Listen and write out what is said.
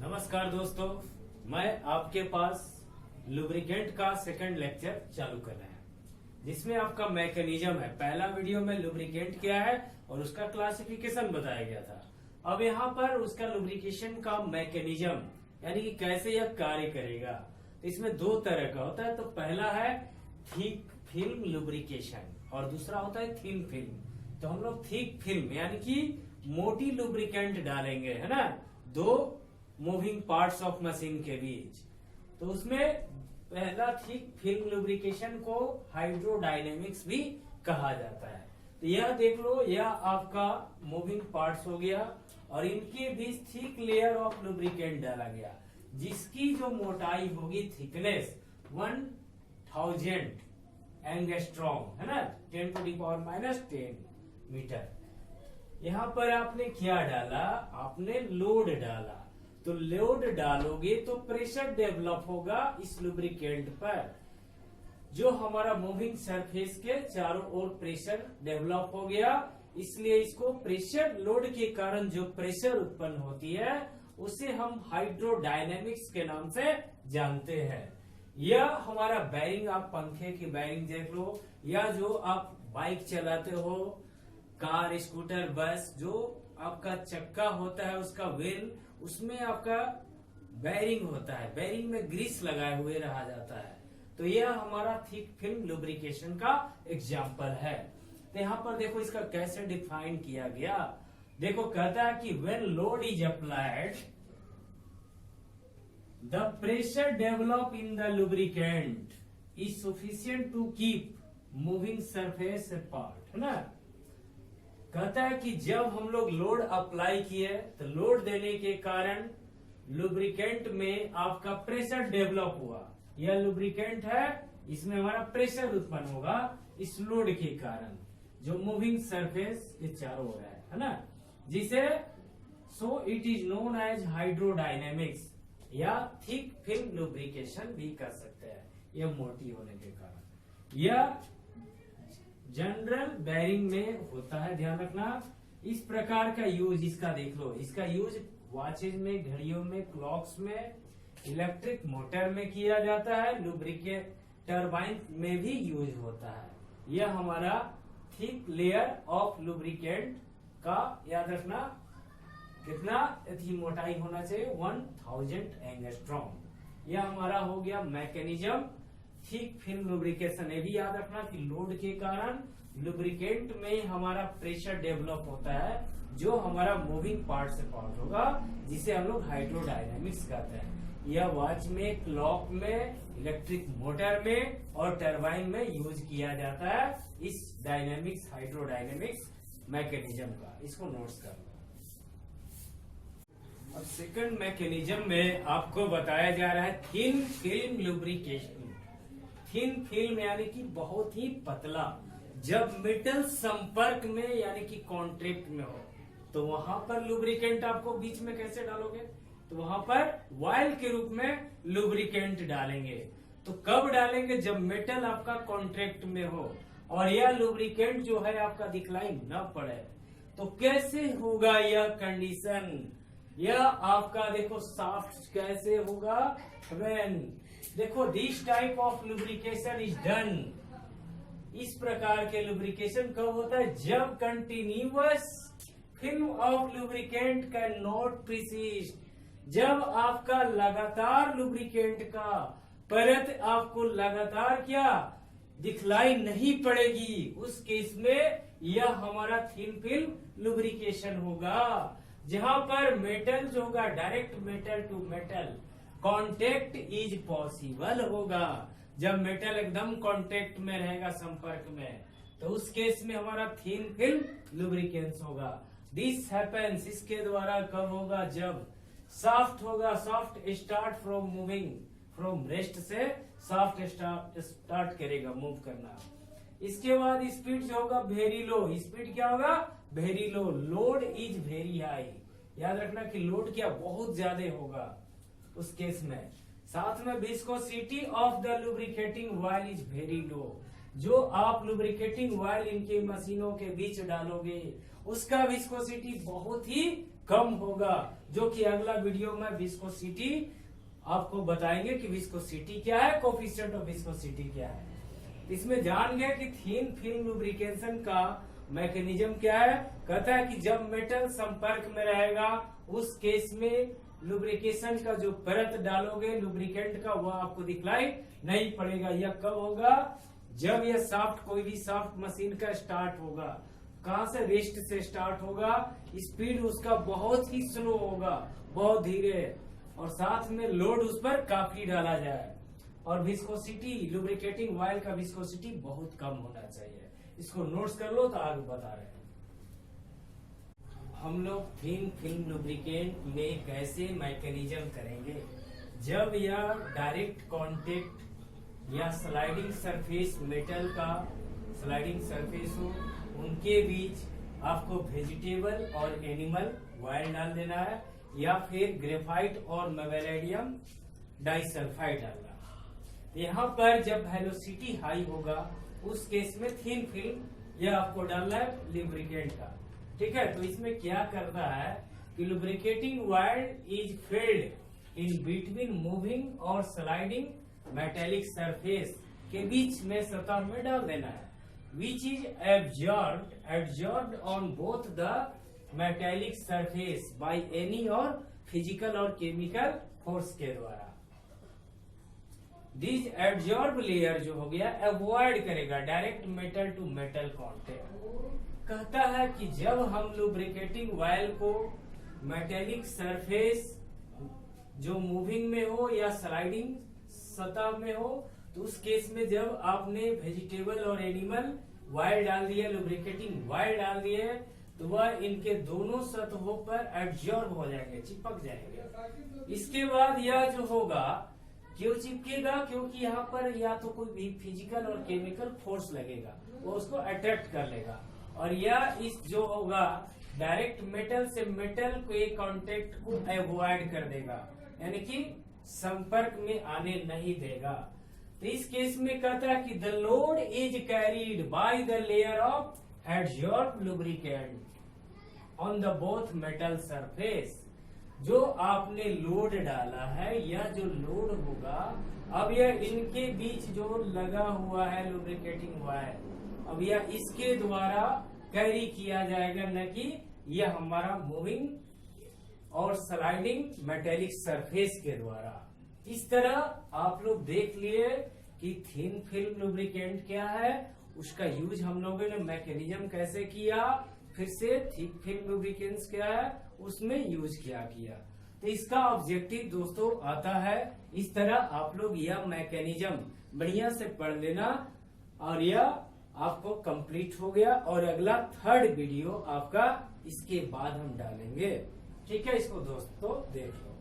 नमस्कार दोस्तों, मैं आपके पास लुब्रिकेंट का सेकंड लेक्चर चालू कर रहे हैं, जिसमें आपका मैकेनिज्म है। पहला वीडियो में लुब्रिकेंट क्या है और उसका क्लासिफिकेशन बताया गया था। अब यहाँ पर उसका लुब्रिकेशन का मैकेनिज्म यानी कि कैसे यह कार्य करेगा। तो इसमें दो तरह का होता है। तो पहला है थिक फिल्म लुब्रिकेशन और दूसरा होता है थिन फिल्म। तो हम लोग थिक फिल्म यानी कि मोटी लुब्रिकेंट डालेंगे, है ना, दो मूविंग पार्ट्स ऑफ मशीन के बीच। तो उसमें पहला थिक फिल्म लुब्रिकेशन को हाइड्रोडायनेमिक्स भी कहा जाता है। तो यह देख लो, यह आपका मूविंग पार्ट्स हो गया और इनके बीच थिक लेयर ऑफ लुब्रिकेंट डाला गया, जिसकी जो मोटाई होगी, थिकनेस 1000 एंगस्ट्रॉम, है ना, 10⁻⁻10 मीटर। यहाँ पर आपने क्या डाला, आपने लोड डाला। तो लोड डालोगे तो प्रेशर डेवलप होगा इस लुब्रिकेंट पर। जो हमारा मूविंग सरफेस के चारों ओर प्रेशर डेवलप हो गया, इसलिए इसको प्रेशर लोड के कारण जो प्रेशर उत्पन्न होती है उसे हम हाइड्रोडायनेमिक्स के नाम से जानते हैं। यह हमारा बैरिंग, आप पंखे की बैरिंग देख लो, या जो आप बाइक चलाते हो, कार, स्कूटर, बस, जो आपका चक्का होता है उसका व्हील, उसमें आपका बैरिंग होता है, बैरिंग में ग्रीस लगाए हुए रहा जाता है। तो यह हमारा थिक फिल्म लुब्रिकेशन का एग्जाम्पल है। तो यहाँ पर देखो इसका कैसे डिफाइन किया गया। देखो कहता है कि when load is applied the pressure develop in the lubricant is sufficient to keep moving surface apart, है ना। कहता है कि जब हम लोग लोड अप्लाई किए तो लोड देने के कारण लुब्रिकेंट में आपका प्रेशर डेवलप हुआ। यह लुब्रिकेंट है, इसमें हमारा प्रेशर उत्पन्न होगा इस लोड के कारण, जो मूविंग सरफेस के चारों ओर है ना, जिसे so it is known as hydrodynamics या थिक फिल्म लुब्रिकेशन भी कर सकते हैं, यह मोटी होने के कारण। यह जनरल बैरिंग में होता है, ध्यान रखना। इस प्रकार का यूज इसका देख लो, इसका यूज वॉचेज में, घड़ियों में, क्लॉक्स में, इलेक्ट्रिक मोटर में किया जाता है, लुब्रिकेट टरबाइन में भी यूज होता है। यह हमारा थिक लेयर ऑफ लुब्रिकेंट का, याद रखना, कितना इतनी मोटाई होना चाहिए, 1000 एंगस्ट्रॉम। यह हमारा हो गया मैकेनिज्म थिक फिल्म लुब्रिकेशन। ये भी याद रखना कि लोड के कारण लुब्रिकेंट में हमारा प्रेशर डेवलप होता है, जो हमारा मूविंग पार्ट से पार्ट होगा, जिसे हम लोग हाइड्रोडायनेमिक्स कहते हैं। यह वॉच में, क्लॉक में, इलेक्ट्रिक मोटर में और टरबाइन में यूज किया जाता है इस डायनेमिक्स, हाइड्रोडायनेमिक्स मैकेनिज्म का। इसको नोट्स कर लो। अब सेकंड मैकेनिज्म में आपको बताया जा रहा है thin film lubrication. Thin film यानी कि बहुत ही पतला। जब मेटल संपर्क में यानी कि कॉन्ट्रैक्ट में हो, तो वहां पर लुब्रिकेंट आपको बीच में कैसे डालोगे, तो वहां पर वायल के रूप में लुब्रिकेंट डालेंगे। तो कब डालेंगे, जब मेटल आपका कॉन्ट्रैक्ट में हो और यह लुब्रिकेंट जो है आपका दिखलाई न पड़े। तो कैसे होगा यह कंडीशन, यह आपका देखो सॉफ्ट कैसे होगा, व्हेन देखो this type of lubrication is done. इस प्रकार के लुब्रिकेशन कब होता है, जब continuous film of lubricant cannot persist, जब आपका लगातार लुब्रिकेंट का परत आपको लगातार क्या दिखलाई नहीं पड़ेगी, उस केस में यह हमारा थिन फिल्म लुब्रिकेशन होगा। जहां पर मेटल जो होगा, direct metal to metal contact is possible होगा। जब मेटल एकदम कांटेक्ट में रहेगा, संपर्क में, तो उस केस में हमारा थिन फिल्म लुब्रिकेंस होगा। दिस हैपेंस, इसके द्वारा कब होगा, जब सॉफ्ट होगा, soft start from moving from rest से सॉफ्ट स्टार्ट करेगा मूव करना। इसके बाद स्पीड जो होगा वेरी लो, स्पीड क्या होगा, very low. Load is very high, याद रखना कि लोड क्या बहुत ज्यादा होगा उस केस में। साथ में viscosity of the lubricating oil is very low. जो आप लुब्रिकेटिंग ऑयल इनके मशीनों के बीच डालोगे, उसका विस्कोसिटी बहुत ही कम होगा, जो कि अगला वीडियो में विस्कोसिटी आपको बताएंगे कि विस्कोसिटी क्या है, कोफिशिएंट ऑफ विस्कोसिटी क्या है। इसमें जान गए कि थिन फिल्म लुब्रिकेशन का मैकेनिज्म क्या है। कहता है कि जब मेटल संपर्क में रहेगा उस केस में लुब्रिकेशन का जो परत डालोगे लुब्रिकेंट का, वह आपको दिखलाई नहीं पड़ेगा। यह कब होगा, जब यह शाफ्ट, कोई भी शाफ्ट मशीन का स्टार्ट होगा, कहां से, रेस्ट से स्टार्ट होगा, स्पीड उसका बहुत ही स्लो होगा, बहुत धीरे, और साथ में लोड उस पर काफी डाला जाए, और विस्कोसिटी, लुब्रिकेटिंग ऑयल का विस्कोसिटी बहुत कम होना चाहिए। इसको नोट्स कर लो तो आगे बता रहे हैं। हम लोग थिन फिल्म लुब्रिकेंट में कैसे मैकेनिज्म करेंगे। जब यह डायरेक्ट कांटेक्ट या स्लाइडिंग सरफेस, मेटल का स्लाइडिंग सरफेस हो, उनके बीच आपको वेजिटेबल और एनिमल ऑयल डाल देना है, या फिर ग्रेफाइट और मैग्नीशियम डाइसल्फाइड डालना। यहाँ पर जब वेलोसिटी हाई होगा उस केस में थिन फिल्म यह आपको डालना है लुब्रिकेंट का, ठीक है। तो इसमें क्या करता है कि lubricating oil is filled in between moving और स्लाइडिंग मेटेलिक सरफेस के बीच में, सतह में डाल देना है, which is absorbed on both the metallic surface by any और फिजिकल और केमिकल फोर्स के द्वारा। दिस एब्जॉर्ब लेयर जो हो गया अवॉइड करेगा direct metal to metal contact. कहता है कि जब हम लुब्रिकेटिंग ऑयल को मेटेलिक सरफेस जो मूविंग में हो या स्लाइडिंग सतह में हो, तो उस केस में जब आपने वेजिटेबल और एनिमल ऑयल डाल दिया, लुब्रिकेटिंग ऑयल डाल दिए, तो वह इनके दोनों सतहों पर एब्जॉर्ब हो जाएंगे, चिपक जाएंगे। इसके बाद यह जो होगा, क्यों चिपकेगा, क्योंकि यहाँ पर या तो कोई भी फिजिकल और केमिकल फोर्स लगेगा, वो उसको अट्रैक्ट कर लेगा, और यह इस जो होगा डायरेक्ट मेटल से मेटल के कांटेक्ट को अवॉइड कर देगा, यानी कि संपर्क में आने नहीं देगा। तो इस केस में कहता है कि the load is carried by the layer of absorb lubricant on the both metal surface. जो आपने लोड डाला है, यह जो लोड होगा, अब यह इनके बीच जो लगा हुआ है लुब्रिकेटिंग ऑयल, अब यह इसके द्वारा कैरी किया जाएगा, न कि यह हमारा मूविंग और स्लाइडिंग मेटेलिक सरफेस के द्वारा। इस तरह आप लोग देख लिए कि थिन फिल्म लुब्रिकेंट क्या है, उसका यूज हम लोगों ने मैकेनिज्म कैसे किया, फिर से थिक फिल्म लुब्रिकेंट्स क्या है उसमें यूज क्या किया। तो इसका ऑब्जेक्टिव दोस्तों आता है इस तरह, आप लोग यह मैकेनिज्म बढ़िया से पढ़ लेना, और यह आपको कंप्लीट हो गया। और अगला थर्ड वीडियो आपका इसके बाद हम डालेंगे, ठीक है। इसको दोस्तों देख लो।